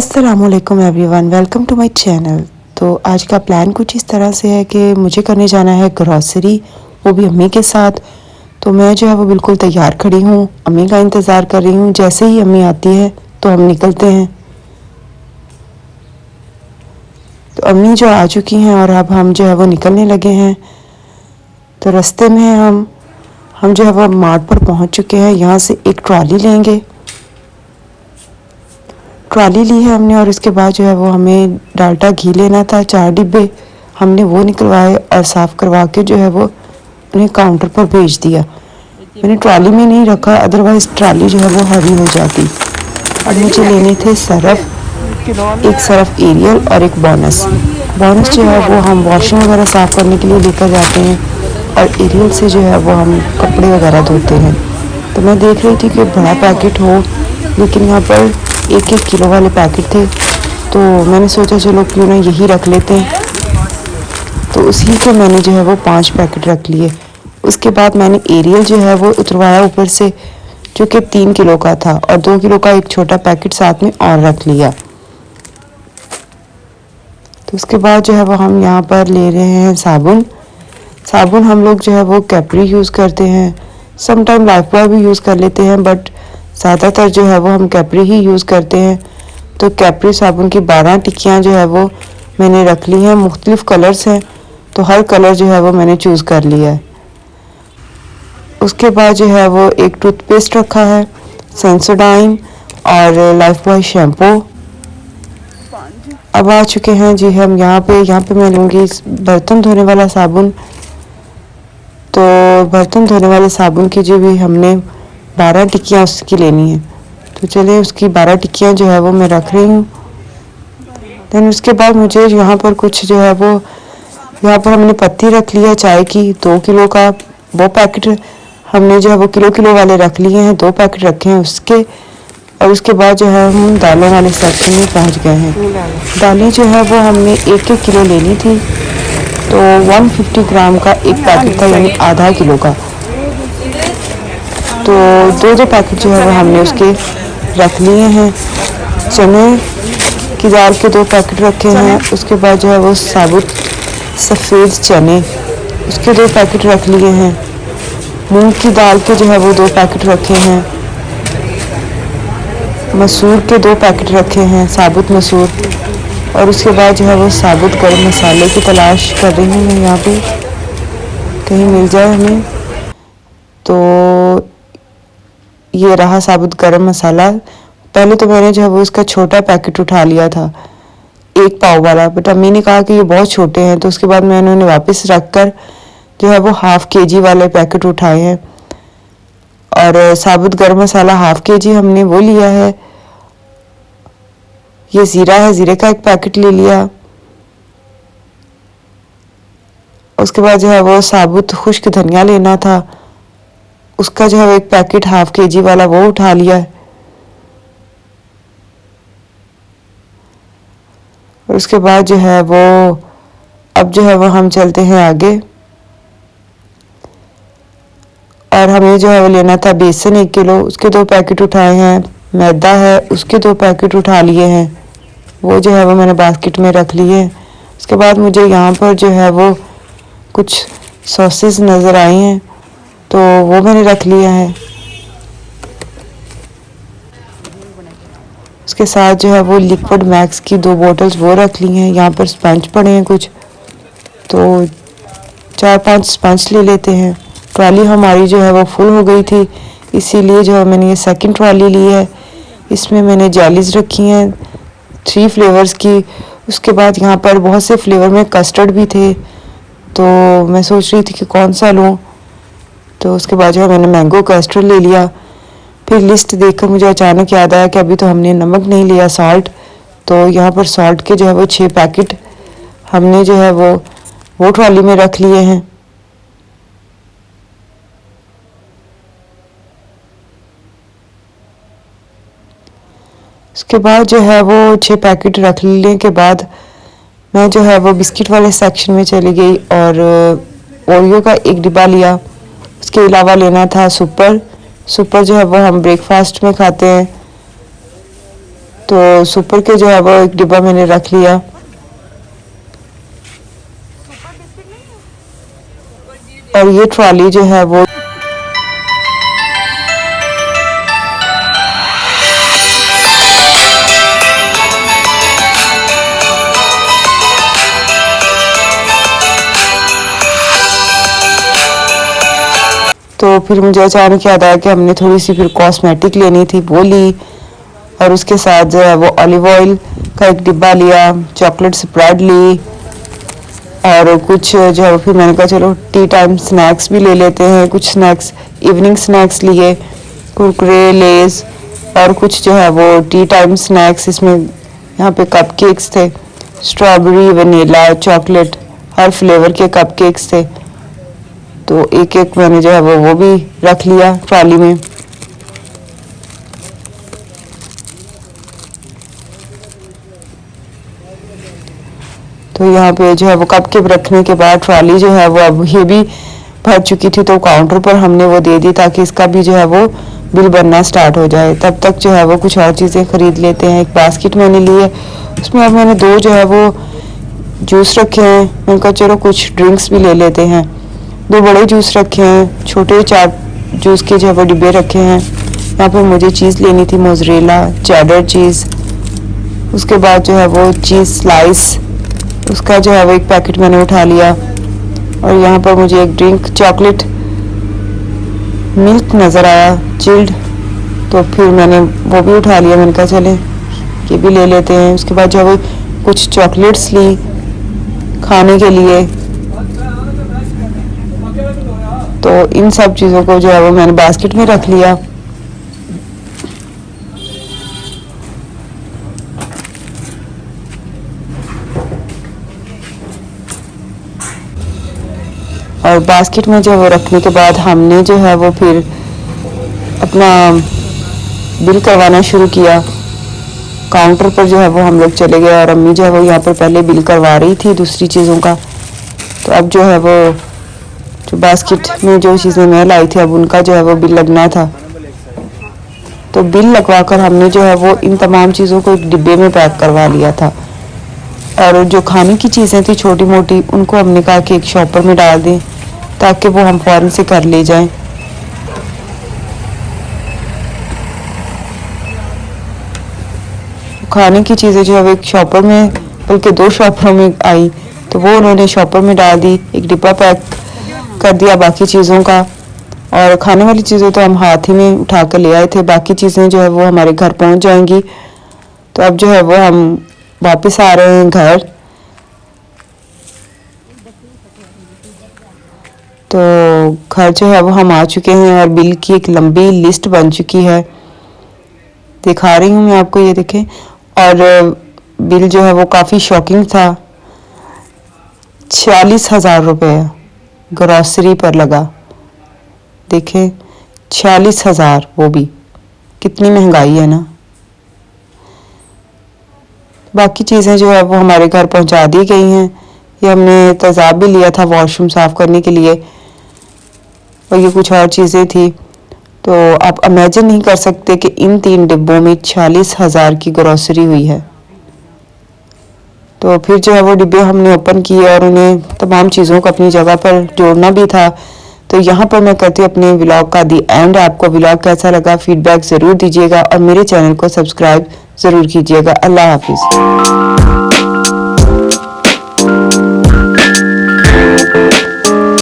अस्सलामुअलैकुम everyone, welcome to my channel. तो आज का प्लान कुछ इस तरह से है कि मुझे करने जाना है ग्रॉसरी, वो भी अम्मी के साथ। तो मैं जो है वो बिल्कुल तैयार खड़ी हूँ, अम्मी का इंतज़ार कर रही हूँ। जैसे ही अम्मी आती है तो हम निकलते हैं। तो अम्मी जो आ चुकी हैं और अब हम जो है वो निकलने लगे हैं। तो रास्ते में हम जो है वो मार्ट पर पहुँच चुके हैं। यहाँ से एक ट्रॉली लेंगे, ट्रॉली ली है हमने। और इसके बाद जो है वो हमें डाल्डा घी लेना था, 4 डिब्बे हमने वो निकलवाए और साफ़ करवा के जो है वो उन्हें काउंटर पर भेज दिया। मैंने ट्रॉली में नहीं रखा, अदरवाइज़ ट्रॉली जो है वो हैवी हो जाती। और मुझे लेने थे सरफ, एक सरफ एरियल और एक बोनस जो है वो हम वॉशिंग वगैरह साफ़ करने के लिए लेकर जाते हैं, और एरियल से जो है वो हम कपड़े वगैरह धोते हैं। तो मैं देख रही थी कि बड़ा पैकेट हो, लेकिन यहाँ पर 1-1 किलो वाले पैकेट थे। तो मैंने सोचा चलो क्यों ना यही रख लेते हैं। तो उसी के मैंने जो है वो 5 पैकेट रख लिए। उसके बाद मैंने एरियल जो है वो उतरवाया ऊपर से, जो कि 3 किलो का था, और 2 किलो का एक छोटा पैकेट साथ में और रख लिया। तो उसके बाद जो है वो हम यहाँ पर ले रहे हैं साबुन हम लोग जो है वो कैप्री यूज़ करते हैं, सम टाइम लाइफबॉय भी यूज़ कर लेते हैं, बट ज़्यादातर जो है वो हम कैप्री ही यूज़ करते हैं। तो कैप्री साबुन की 12 टिक्कियाँ जो है वो मैंने रख ली हैं। मुख्तलिफ़ कलर्स हैं, तो हर कलर जो है वो मैंने चूज़ कर लिया है। उसके बाद जो है वो एक टूथपेस्ट रखा है, सेंसोडाइन और लाइफबॉय शैम्पू। अब आ चुके हैं जी हम यहाँ पे मैं लूँगी बर्तन धोने वाला साबुन। तो बर्तन धोने वाले साबुन की जो भी हमने 12 टिक्कियाँ उसकी लेनी है। तो चलिए उसकी 12 टिक्कियाँ जो है वो मैं रख रही हूँ। देन उसके बाद मुझे यहाँ पर कुछ जो है वो, यहाँ पर हमने पत्ती रख लिया चाय की 2 किलो का, वो पैकेट हमने जो है वो किलो वाले रख लिए हैं, 2 पैकेट रखे हैं उसके। और उसके बाद जो है हम दालों वाले सेक्शन में पहुँच गए हैं। दालें जो है वो हमने 1-1 किलो लेनी थी। तो 150 ग्राम का एक पैकेट था, यानी आधा किलो का। तो 2 पैकेट जो है वो हमने उसके रख लिए हैं। चने की दाल के 2 पैकेट रखे हैं। उसके बाद जो है वो साबुत सफ़ेद चने, उसके 2 पैकेट रख लिए हैं। मूंग की दाल के जो है वो 2 पैकेट रखे हैं। मसूर के 2 पैकेट रखे हैं, साबुत मसूर। और उसके बाद जो है वो साबुत गर्म मसाले की तलाश कर रही हूँ मैं यहाँ पे, कहीं मिल जाए हमें। तो ये रहा साबुत गरम मसाला। पहले तो मैंने जो है वो इसका छोटा पैकेट उठा लिया था, 1 पाव वाला, बट अम्मी ने कहा कि ये बहुत छोटे हैं। तो उसके बाद मैंने उन्हें वापस रख कर जो है वो ½ kg वाले पैकेट उठाए हैं। और साबुत गरम मसाला ½ kg हमने वो लिया है। ये ज़ीरा है, ज़ीरे का 1 पैकेट ले लिया। उसके बाद जो है वो साबुत खुश्क धनिया लेना था, उसका जो है वो 1 पैकेट ½ kg वाला वो उठा लिया है। और उसके बाद जो है वो अब जो है वो हम चलते हैं आगे। और हमें जो है वो लेना था बेसन 1 किलो, उसके 2 पैकेट उठाए हैं। मैदा है, उसके 2 पैकेट उठा लिए हैं, वो जो है वो मैंने बास्केट में रख लिए। उसके बाद मुझे यहाँ पर जो है वो कुछ सॉसेस नज़र आई हैं, तो वो मैंने रख लिया है। उसके साथ जो है वो लिक्विड मैक्स की 2 बॉटल्स वो रख ली हैं। यहाँ पर स्पंज पड़े हैं कुछ, तो 4-5 स्पंज ले लेते हैं। ट्रॉली हमारी जो है वो फुल हो गई थी, इसीलिए जो है मैंने ये सेकंड ट्रॉली ली है। इसमें मैंने जेलीज रखी हैं 3 फ्लेवर्स की। उसके बाद यहाँ पर बहुत से फ्लेवर में कस्टर्ड भी थे, तो मैं सोच रही थी कि कौन सा लूँ। तो उसके बाद जो है मैंने मैंगो कस्टर्ड ले लिया। फिर लिस्ट देखकर मुझे अचानक याद आया कि अभी तो हमने नमक नहीं लिया, सॉल्ट। तो यहाँ पर सॉल्ट के जो है वो 6 पैकेट हमने जो है वो ट्रॉली में रख लिए हैं। उसके बाद जो है वो 6 पैकेट रख लेने के बाद मैं जो है वो बिस्किट वाले सेक्शन में चली गई और ओरियो का 1 डिब्बा लिया। उसके अलावा लेना था सुपर जो है वो हम ब्रेकफास्ट में खाते हैं। तो सुपर के जो है वो एक डिब्बा मैंने रख लिया। और ये ट्रॉली जो है वो तो फिर मुझे अचानक याद आया कि हमने थोड़ी सी फिर कॉस्मेटिक लेनी थी, वो ली। और उसके साथ जो है वो ऑलिव ऑयल का एक डिब्बा लिया, चॉकलेट स्प्रेड ली, और कुछ जो है फिर मैंने कहा चलो टी टाइम स्नैक्स भी ले लेते हैं। कुछ स्नैक्स, इवनिंग स्नैक्स लिए, कुरकुरे, लेस, और कुछ जो है वो टी टाइम स्नैक्स। इसमें यहाँ पे कप केक्स थे, स्ट्रॉबेरी, वनीला, चॉकलेट, हर फ्लेवर के कप केक्स थे। तो एक एक मैंने जो है वो भी रख लिया ट्रॉली में। तो यहाँ पे जो है वो कप केक रखने के बाद ट्रॉली जो है वो अब ये भी भर चुकी थी, तो काउंटर पर हमने वो दे दी ताकि इसका भी जो है वो बिल बनना स्टार्ट हो जाए। तब तक जो है वो कुछ और चीज़ें खरीद लेते हैं। एक बास्केट मैंने ली है, उसमें अब मैंने 2 जो है वो जूस रखे हैं। मैंने कहा चलो कुछ ड्रिंक्स भी ले लेते हैं। 2 बड़े जूस रखे हैं, छोटे 4 जूस के जो है वो डिब्बे रखे हैं। यहाँ पर मुझे चीज़ लेनी थी, मोज़रेला, चेडर चीज़। उसके बाद जो है वो चीज़ स्लाइस, उसका जो है वो एक पैकेट मैंने उठा लिया। और यहाँ पर मुझे एक ड्रिंक चॉकलेट मिल्क नज़र आया, चिल्ड, तो फिर मैंने वो भी उठा लिया। मैंने कहा चलें ये भी ले लेते हैं। उसके बाद जो है वो कुछ चॉकलेट्स ली खाने के लिए। तो इन सब चीज़ों को जो है वो मैंने बास्केट में रख लिया। और बास्केट में जो वो रखने के बाद हमने जो है वो फिर अपना बिल करवाना शुरू किया। काउंटर पर जो है वो हम लोग चले गए और अम्मी जो है वो यहाँ पर पहले बिल करवा रही थी दूसरी चीज़ों का। तो अब जो है वो जो बास्केट में जो चीज़ें मैं लाई थी अब उनका जो है वो बिल लगना था। तो बिल लगवा कर हमने जो है वो इन तमाम चीज़ों को एक डिब्बे में पैक करवा लिया था। और जो खाने की चीज़ें थी छोटी मोटी, उनको हमने कहा कि एक शॉपर में डाल दें ताकि वो हम फ़ौरन से कर ले जाएं। खाने की चीज़ें जो है वो एक शॉपर में, बल्कि 2 शॉपरों में आई, तो वो उन्होंने शॉपर में डाल दी, एक डिब्बा पैक कर दिया बाकी चीज़ों का। और खाने वाली चीज़ें तो हम हाथ ही में उठा कर ले आए थे, बाकी चीज़ें जो है वो हमारे घर पहुंच जाएंगी। तो अब जो है वो हम वापस आ रहे हैं घर। तो घर जो है वो हम आ चुके हैं और बिल की एक लंबी लिस्ट बन चुकी है, दिखा रही हूँ मैं आपको, ये देखें। और बिल जो है वो काफ़ी शॉकिंग था। 46,000 रुपये ग्रॉसरी पर लगा, देखें 46,000, वो भी कितनी महंगाई है ना। बाकी चीज़ें जो है वो हमारे घर पहुंचा दी गई हैं। ये हमने तेज़ाब भी लिया था वॉशरूम साफ़ करने के लिए, और ये कुछ और चीज़ें थी। तो आप इमेजिन नहीं कर सकते कि इन 3 डिब्बों में 46,000 की ग्रॉसरी हुई है। तो फिर जो है वो डिब्बे हमने ओपन किए और उन्हें तमाम चीज़ों को अपनी जगह पर जोड़ना भी था। तो यहाँ पर मैं कहती हूँ अपने व्लॉग का दी एंड। आपको व्लॉग कैसा लगा फीडबैक ज़रूर दीजिएगा और मेरे चैनल को सब्सक्राइब ज़रूर कीजिएगा। अल्लाह हाफिज़।